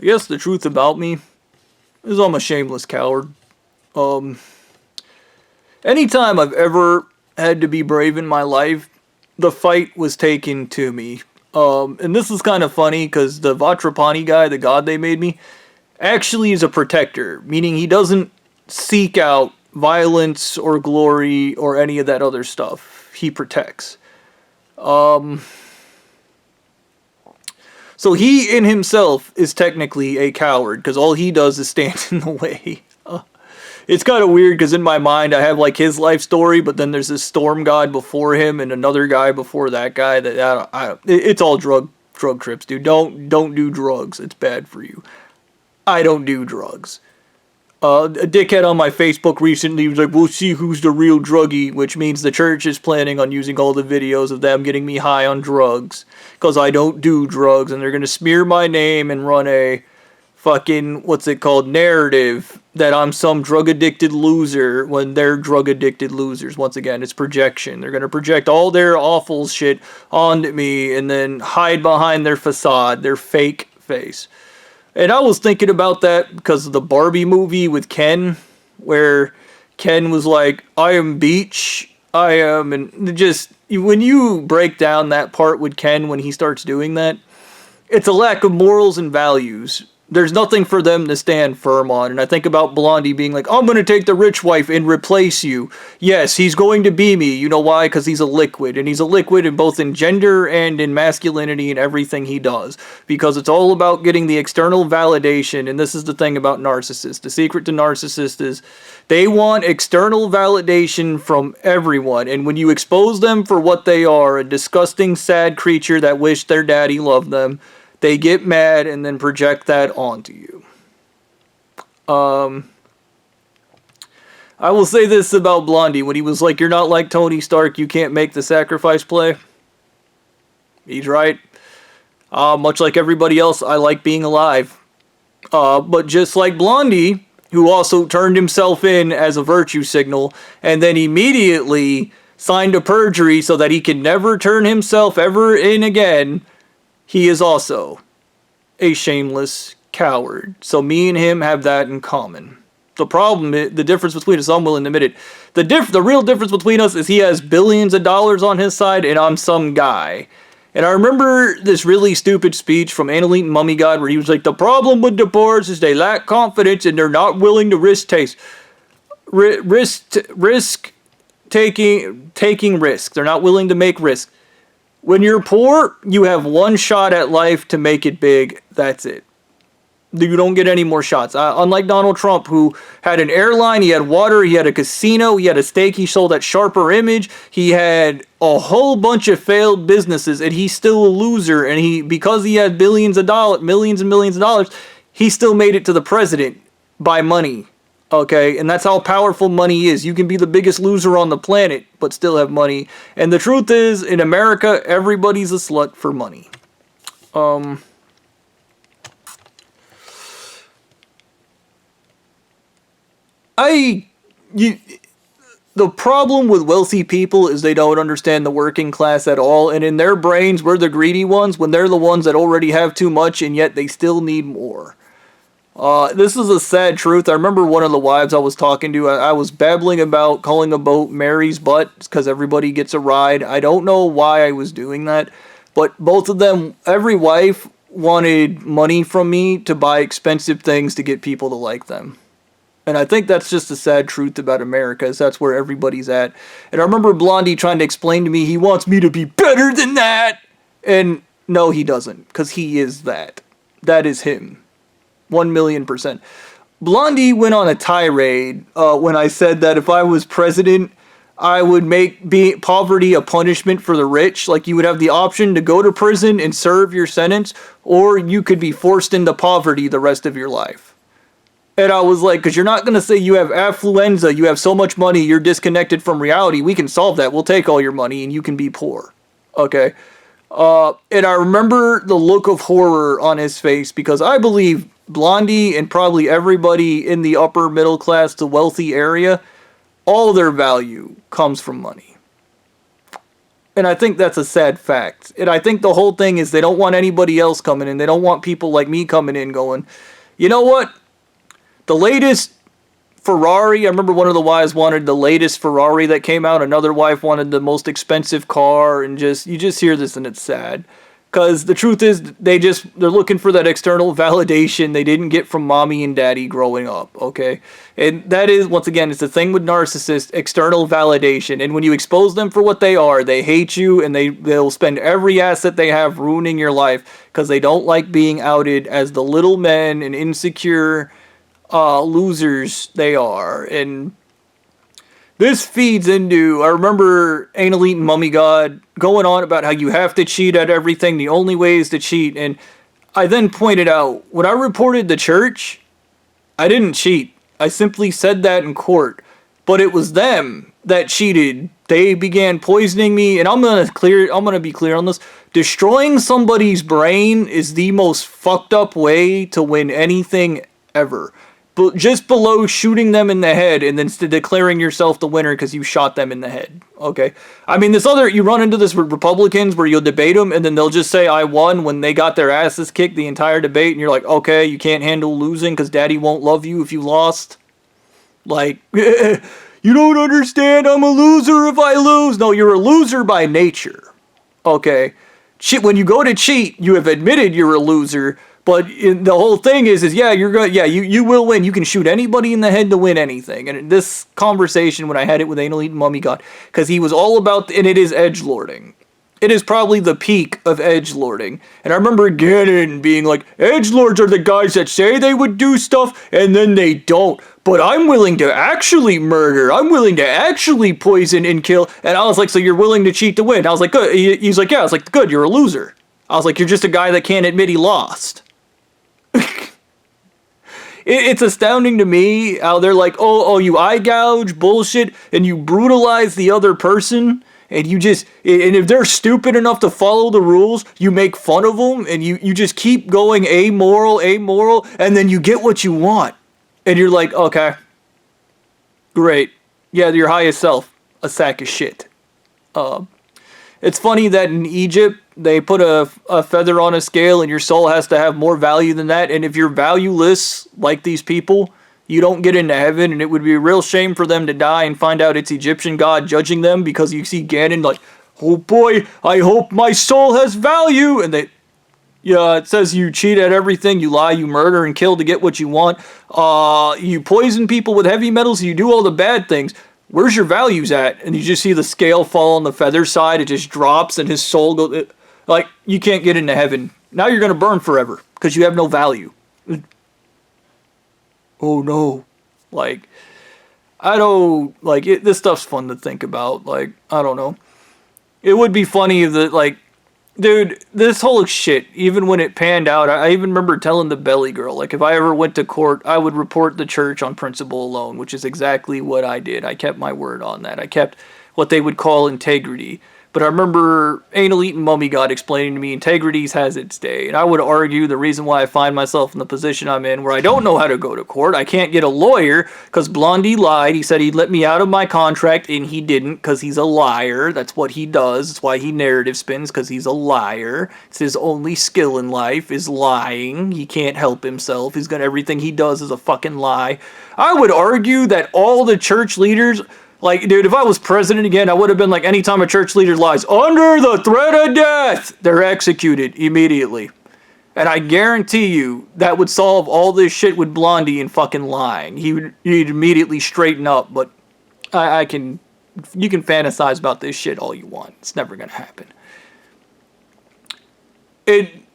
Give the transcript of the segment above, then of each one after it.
I guess the truth about me is I'm a shameless coward. Um, Anytime I've ever had to be brave in my life, the fight was taken to me. And this is kind of funny because the Vajrapani guy, the god they made me, actually is a protector, meaning he doesn't seek out violence or glory or any of that other stuff. He protects. So he in himself is technically a coward because all he does is stand in the way. It's kind of weird because in my mind I have like his life story, but then there's this storm god before him and another guy before that guy. It's all drug trips, dude. Don't do drugs. It's bad for you. I don't do drugs. A dickhead on my Facebook recently was like, "We'll see who's the real druggie," which means the church is planning on using all the videos of them getting me high on drugs because I don't do drugs, and they're gonna smear my name and run a fucking, what's it called, narrative that I'm some drug-addicted loser when they're drug-addicted losers. Once again, it's projection. They're going to project all their awful shit onto me and then hide behind their facade, their fake face. And I was thinking about that because of the Barbie movie with Ken, where Ken was like, "I am Beach, I am," and just, when you break down that part with Ken when he starts doing that, it's a lack of morals and values. There's nothing for them to stand firm on. And I think about Blondie being like, "I'm going to take the rich wife and replace you." Yes, he's going to be me. You know why? Because he's a liquid. And he's a liquid in both in gender and in masculinity and everything he does. Because it's all about getting the external validation. And this is the thing about narcissists. The secret to narcissists is they want external validation from everyone. And when you expose them for what they are, a disgusting, sad creature that wished their daddy loved them, they get mad and then project that onto you. I will say this about Blondie. When he was like, "You're not like Tony Stark, you can't make the sacrifice play." He's right. Much like everybody else, I like being alive. But just like Blondie, who also turned himself in as a virtue signal, and then immediately signed a perjury so that he can never turn himself ever in again, he is also a shameless coward. So me and him have that in common. The problem, the difference between us, I'm willing to admit it. The real difference between us is he has billions of dollars on his side and I'm some guy. And I remember this really stupid speech from Annalene Mummy God where he was like, "The problem with the Boers is they lack confidence and they're not willing to risk taking risks. They're not willing to make risks. When you're poor, you have one shot at life to make it big. That's it. You don't get any more shots. Unlike Donald Trump, who had an airline, he had water, he had a casino, he had a steak, he sold at Sharper Image, he had a whole bunch of failed businesses, and he's still a loser. And because he had millions and millions of dollars, he still made it to the president by money. Okay, and that's how powerful money is. You can be the biggest loser on the planet, but still have money. And the truth is, in America, everybody's a slut for money. The problem with wealthy people is they don't understand the working class at all, and in their brains, we're the greedy ones when they're the ones that already have too much, and yet they still need more. This is a sad truth. I remember one of the wives I was talking to, I was babbling about calling a boat Mary's butt because everybody gets a ride. I don't know why I was doing that, but both of them, every wife wanted money from me to buy expensive things to get people to like them. And I think that's just the sad truth about America, is that's where everybody's at. And I remember Blondie trying to explain to me he wants me to be better than that. And no, he doesn't, because he is that. That is him. 1,000,000%. Blondie went on a tirade when I said that if I was president, I would make poverty a punishment for the rich. Like, you would have the option to go to prison and serve your sentence, or you could be forced into poverty the rest of your life. And I was like, because you're not going to say you have affluenza, you have so much money, you're disconnected from reality. We can solve that. We'll take all your money and you can be poor. Okay? And I remember the look of horror on his face, because I believe Blondie and probably everybody in the upper middle class to wealthy area, all their value comes from money. And I think that's a sad fact. And I think the whole thing is they don't want anybody else coming in. They don't want people like me coming in going, you know what? The latest Ferrari, I remember one of the wives wanted the latest Ferrari that came out. Another wife wanted the most expensive car. And you just hear this and it's sad. Because the truth is, they're looking for that external validation they didn't get from mommy and daddy growing up, okay? And that is, once again, it's the thing with narcissists, external validation. And when you expose them for what they are, they hate you and they'll spend every asset they have ruining your life because they don't like being outed as the little men and insecure losers they are. And this feeds into, I remember Anal Eating Mummy God going on about how you have to cheat at everything, the only way is to cheat. And I then pointed out, when I reported the church, I didn't cheat. I simply said that in court. But it was them that cheated. They began poisoning me, and I'm gonna be clear on this. Destroying somebody's brain is the most fucked up way to win anything ever. But just below shooting them in the head and then declaring yourself the winner because you shot them in the head. Okay? I mean, you run into this with Republicans where you'll debate them and then they'll just say, I won when they got their asses kicked the entire debate. And you're like, okay, you can't handle losing because daddy won't love you if you lost. Like, you don't understand, I'm a loser if I lose. No, you're a loser by nature. Okay? When you go to cheat, you have admitted you're a loser. But the whole thing is you will win. You can shoot anybody in the head to win anything. And this conversation, when I had it with Anal Eating Mummy God, because he was all about, and it is edgelording. It is probably the peak of edgelording. And I remember Gannon being like, edgelords are the guys that say they would do stuff and then they don't. But I'm willing to actually murder. I'm willing to actually poison and kill. And I was like, so you're willing to cheat to win? I was like, good. He's like, yeah. I was like, good, you're a loser. I was like, you're just a guy that can't admit he lost. It's astounding to me how they're like, oh, you eye gouge bullshit and you brutalize the other person and and if they're stupid enough to follow the rules, you make fun of them and you just keep going amoral, and then you get what you want. And you're like, okay, great. Yeah, your highest self, a sack of shit. It's funny that in Egypt, they put a feather on a scale and your soul has to have more value than that. And if you're valueless like these people, you don't get into heaven. And it would be a real shame for them to die and find out it's Egyptian God judging them because you see Ganon like, oh boy, I hope my soul has value. And it says you cheat at everything, you lie, you murder and kill to get what you want. You poison people with heavy metals, you do all the bad things. Where's your values at? And you just see the scale fall on the feather side. It just drops and his soul goes... Like, you can't get into heaven. Now you're going to burn forever because you have no value. Oh, no. Like, I don't... Like, this stuff's fun to think about. Like, I don't know. It would be funny if like... Dude, this whole shit, even when it panned out, I even remember telling the belly girl, like, if I ever went to court, I would report the church on principle alone, which is exactly what I did. I kept my word on that. I kept what they would call integrity. But I remember Anal Eating Mummy God explaining to me integrities has its day. And I would argue the reason why I find myself in the position I'm in where I don't know how to go to court, I can't get a lawyer because Blondie lied. He said he'd let me out of my contract and he didn't because he's a liar. That's what he does. That's why he narrative spins, because he's a liar. It's his only skill in life is lying. He can't help himself. Everything he does is a fucking lie. I would argue that all the church leaders... Like, dude, if I was president again, I would have been like, anytime a church leader lies, under the threat of death, they're executed immediately. And I guarantee you that would solve all this shit with Blondie and fucking lying. He'd immediately straighten up, but you can fantasize about this shit all you want. It's never gonna happen.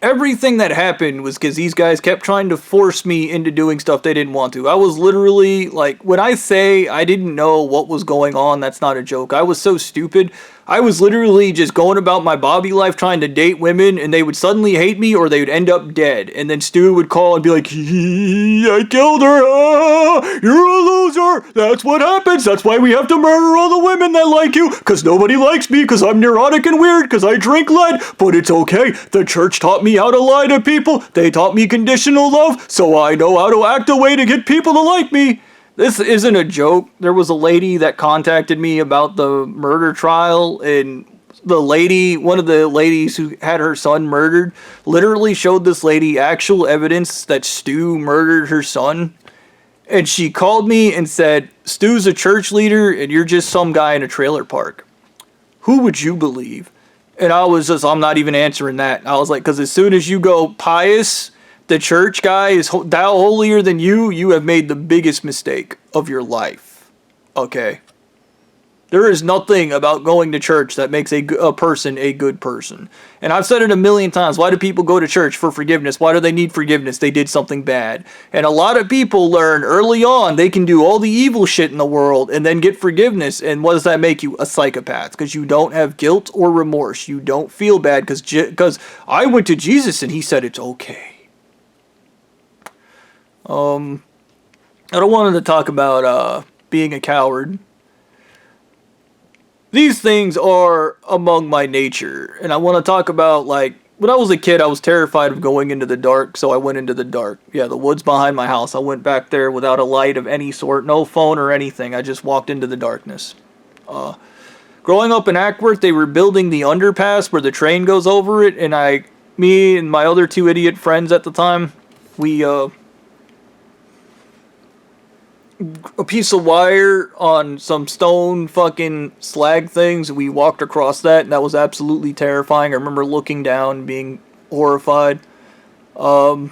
Everything that happened was because these guys kept trying to force me into doing stuff they didn't want to. I was literally, like, when I say I didn't know what was going on, that's not a joke. I was so stupid. I was literally just going about my Bobby life trying to date women, and they would suddenly hate me or they would end up dead. And then Stu would call and be like, I killed her. You're a loser. That's what happens. That's why we have to murder all the women that like you, because nobody likes me, because I'm neurotic and weird, because I drink lead. But it's okay. The church taught me how to lie to people. They taught me conditional love, so I know how to act a way to get people to like me. This isn't a joke. There was a lady that contacted me about the murder trial and the lady, one of the ladies who had her son murdered, literally showed this lady actual evidence that Stu murdered her son. And she called me and said, Stu's a church leader and you're just some guy in a trailer park. Who would you believe? And I was just, I'm not even answering that. I was like, because as soon as you go pious, the church guy is thou holier than you have made the biggest mistake of your life. Okay? There is nothing about going to church that makes a person a good person. And I've said it a million times. Why do people go to church? For forgiveness. Why do they need forgiveness? They did something bad. And a lot of people learn early on they can do all the evil shit in the world and then get forgiveness. And what does that make you? A psychopath. Because you don't have guilt or remorse. You don't feel bad because I went to Jesus and he said it's okay. I don't want to talk about being a coward. These things are among my nature, and I want to talk about, like, when I was a kid, I was terrified of going into the dark, so I went into the dark. Yeah, the woods behind my house. I went back there without a light of any sort, no phone or anything. I just walked into the darkness. Growing up in Ackworth, they were building the underpass where the train goes over it, and me and my other two idiot friends at the time, we, a piece of wire on some stone fucking slag things. We walked across that, and that was absolutely terrifying. I remember looking down, being horrified. When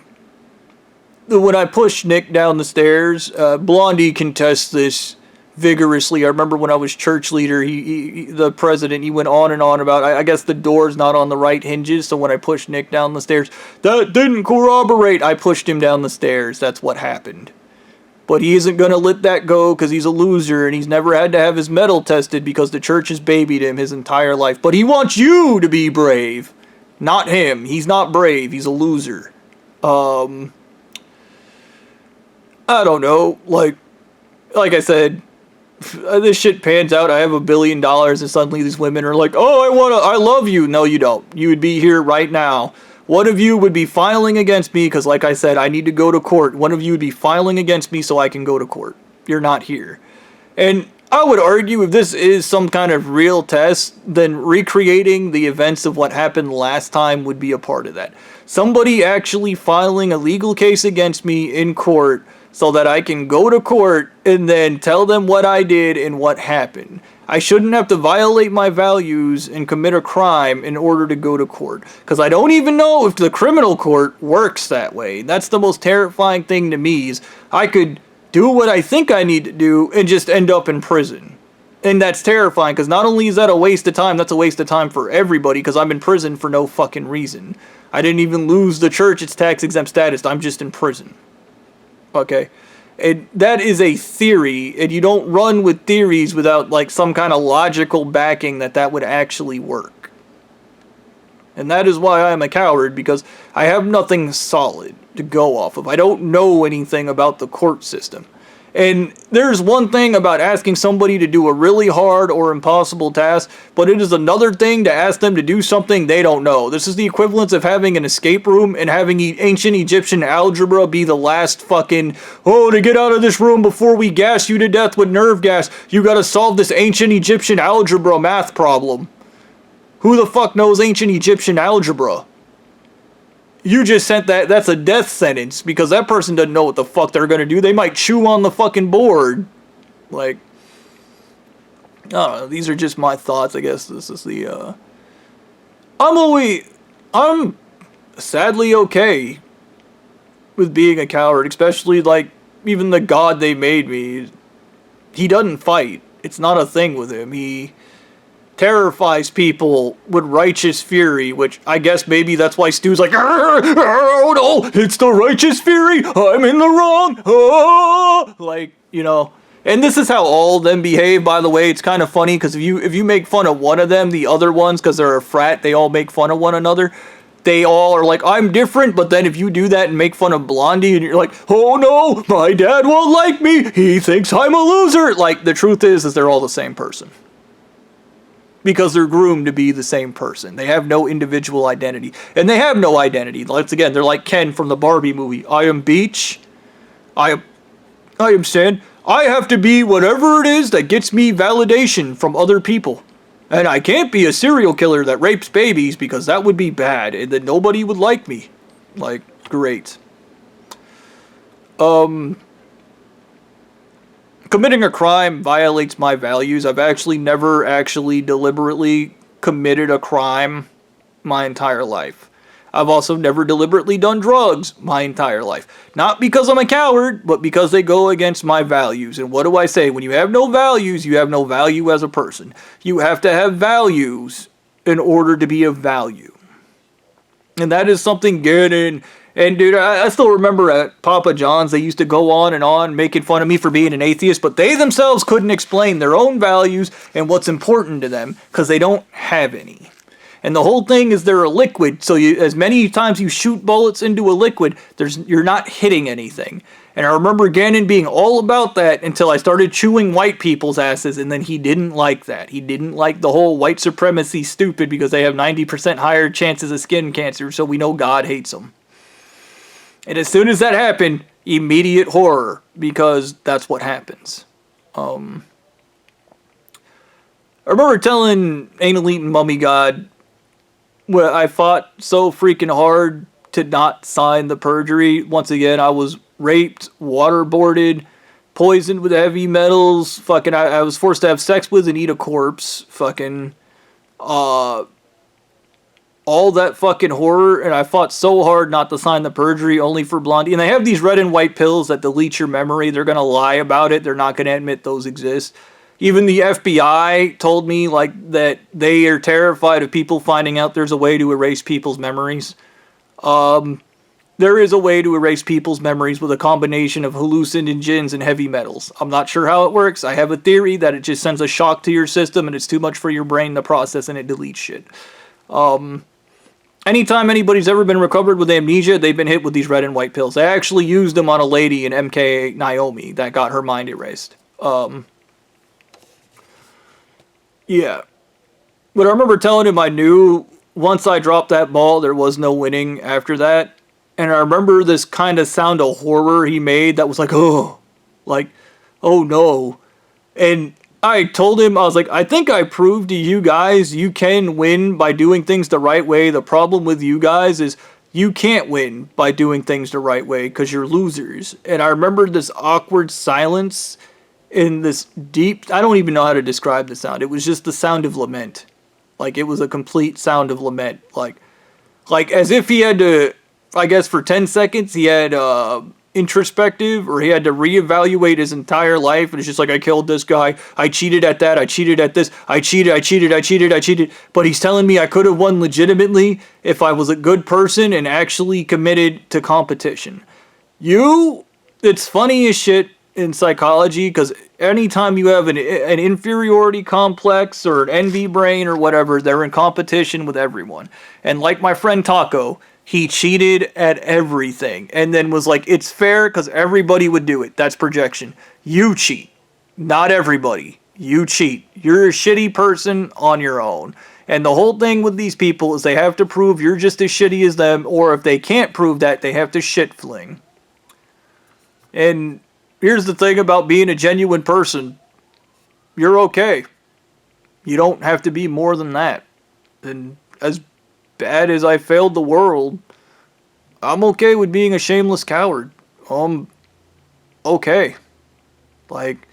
I pushed Nick down the stairs, Blondie contests this vigorously. I remember when I was church leader, the president, he went on and on about, I guess the door's not on the right hinges, so when I pushed Nick down the stairs, that didn't corroborate. I pushed him down the stairs. That's what happened. But he isn't going to let that go because he's a loser and he's never had to have his metal tested because the church has babied him his entire life. But he wants you to be brave, not him. He's not brave. He's a loser. I don't know. Like I said, this shit pans out. I have $1 billion and suddenly these women are like, oh, I love you. No, you don't. You would be here right now. One of you would be filing against me because, like I said, I need to go to court. One of you would be filing against me so I can go to court. You're not here. And I would argue if this is some kind of real test, then recreating the events of what happened last time would be a part of that. Somebody actually filing a legal case against me in court so that I can go to court and then tell them what I did and what happened. I shouldn't have to violate my values and commit a crime in order to go to court. Because I don't even know if the criminal court works that way. That's the most terrifying thing to me is I could do what I think I need to do and just end up in prison. And that's terrifying because not only is that a waste of time, that's a waste of time for everybody because I'm in prison for no fucking reason. I didn't even lose the church its tax exempt status. I'm just in prison. Okay? And that is a theory, and you don't run with theories without like some kind of logical backing that would actually work. And that is why I'm a coward, because I have nothing solid to go off of. I don't know anything about the court system. And there's one thing about asking somebody to do a really hard or impossible task, but it is another thing to ask them to do something they don't know. This is the equivalence of having an escape room and having ancient Egyptian algebra be the last fucking, to get out of this room before we gas you to death with nerve gas, you gotta solve this ancient Egyptian algebra math problem. Who the fuck knows ancient Egyptian algebra? You just sent that's a death sentence because that person doesn't know what the fuck they're gonna do. They might chew on the fucking board. Like, I don't know. These are just my thoughts. I guess this is the, I'm sadly okay with being a coward, especially like even the god they made me. He doesn't fight. It's not a thing with him. He terrifies people with righteous fury, which I guess maybe that's why Stu's like, oh no, it's the righteous fury, I'm in the wrong, like, you know. And this is how all of them behave, by the way. It's kind of funny, because if you make fun of one of them, the other ones, because they're a frat, they all make fun of one another. They all are like, I'm different, but then if you do that and make fun of Blondie, and you're like, oh no, my dad won't like me, he thinks I'm a loser. Like, the truth is they're all the same person. Because they're groomed to be the same person. They have no individual identity. And they have no identity. Once again, they're like Ken from the Barbie movie. I am beach. I am sand. I have to be whatever it is that gets me validation from other people. And I can't be a serial killer that rapes babies because that would be bad and then nobody would like me. Like, great. Committing a crime violates my values. I've actually never actually deliberately committed a crime my entire life. I've also never deliberately done drugs my entire life. Not because I'm a coward, but because they go against my values. And what do I say? When you have no values, you have no value as a person. You have to have values in order to be of value. And that is something good. And dude, I still remember at Papa John's, they used to go on making fun of me for being an atheist, but they themselves couldn't explain their own values and what's important to them because they don't have any. And the whole thing is they're a liquid, so as many times you shoot bullets into a liquid, you're not hitting anything. And I remember Gannon being all about that until I started chewing white people's asses, and then he didn't like that. He didn't like the whole white supremacy stupid because they have 90% higher chances of skin cancer, so we know God hates them. And as soon as that happened, immediate horror, because that's what happens. I remember telling Anal Eating Mummy God, well, I fought so freaking hard to not sign the perjury. Once again, I was raped, waterboarded, poisoned with heavy metals. Fucking, I was forced to have sex with and eat a corpse. Fucking, all that fucking horror, and I fought so hard not to sign the perjury only for Blondie. And they have these red and white pills that delete your memory. They're gonna lie about it. They're not gonna admit those exist. Even the FBI told me like that they are terrified of people finding out there's a way to erase people's memories. There is a way to erase people's memories with a combination of hallucinogens and heavy metals. I'm not sure how it works. I have a theory that it just sends a shock to your system and it's too much for your brain to process and it deletes shit. Anytime anybody's ever been recovered with amnesia, they've been hit with these red and white pills. I actually used them on a lady in MK Naomi that got her mind erased. Yeah. But I remember telling him I knew once I dropped that ball, there was no winning after that. And I remember this kind of sound of horror he made that was like, oh no. And I told him, I was like, I think I proved to you guys you can win by doing things the right way. The problem with you guys is you can't win by doing things the right way because you're losers. And I remember this awkward silence in this deep, I don't even know how to describe the sound. It was just the sound of lament. Like, it was a complete sound of lament. Like as if he had to, I guess for 10 seconds, he had introspective, or he had to reevaluate his entire life, and it's just like, I killed this guy, I cheated at that, I cheated at this, I cheated, but he's telling me I could have won legitimately if I was a good person and actually committed to competition. It's funny as shit in psychology, because anytime you have an inferiority complex or an envy brain or whatever, they're in competition with everyone. And like my friend Taco, he cheated at everything and then was like, it's fair because everybody would do it. That's projection. You cheat. Not everybody. You cheat. You're a shitty person on your own. And the whole thing with these people is they have to prove you're just as shitty as them, or if they can't prove that, they have to shit fling. And here's the thing about being a genuine person. You're okay. You don't have to be more than that. And as bad as I failed the world, I'm okay with being a shameless coward. Okay. Like,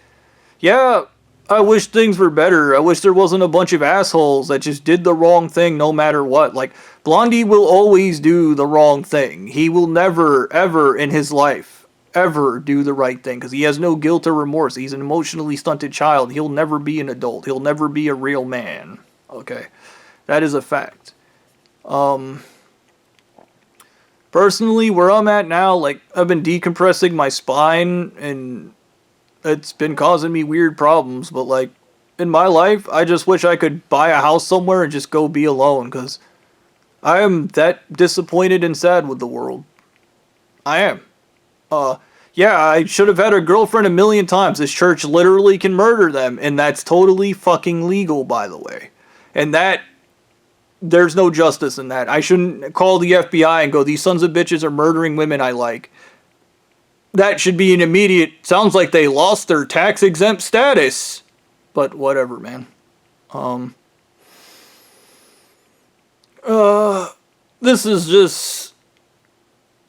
yeah, I wish things were better. I wish there wasn't a bunch of assholes that just did the wrong thing no matter what. Like, Blondie will always do the wrong thing. He will never, ever in his life, ever do the right thing because he has no guilt or remorse. He's an emotionally stunted child. He'll never be an adult. He'll never be a real man. Okay. That is a fact. Personally, where I'm at now, like, I've been decompressing my spine, and it's been causing me weird problems, but, like, in my life, I just wish I could buy a house somewhere and just go be alone, because I am that disappointed and sad with the world. I am. Yeah, I should have had a girlfriend a million times. This church literally can murder them, and that's totally fucking legal, by the way. And there's no justice in that. I shouldn't call the FBI and go, these sons of bitches are murdering women I like. That should be an immediate, sounds like they lost their tax-exempt status. But whatever, man. This is just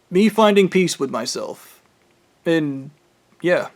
me finding peace with myself. And yeah.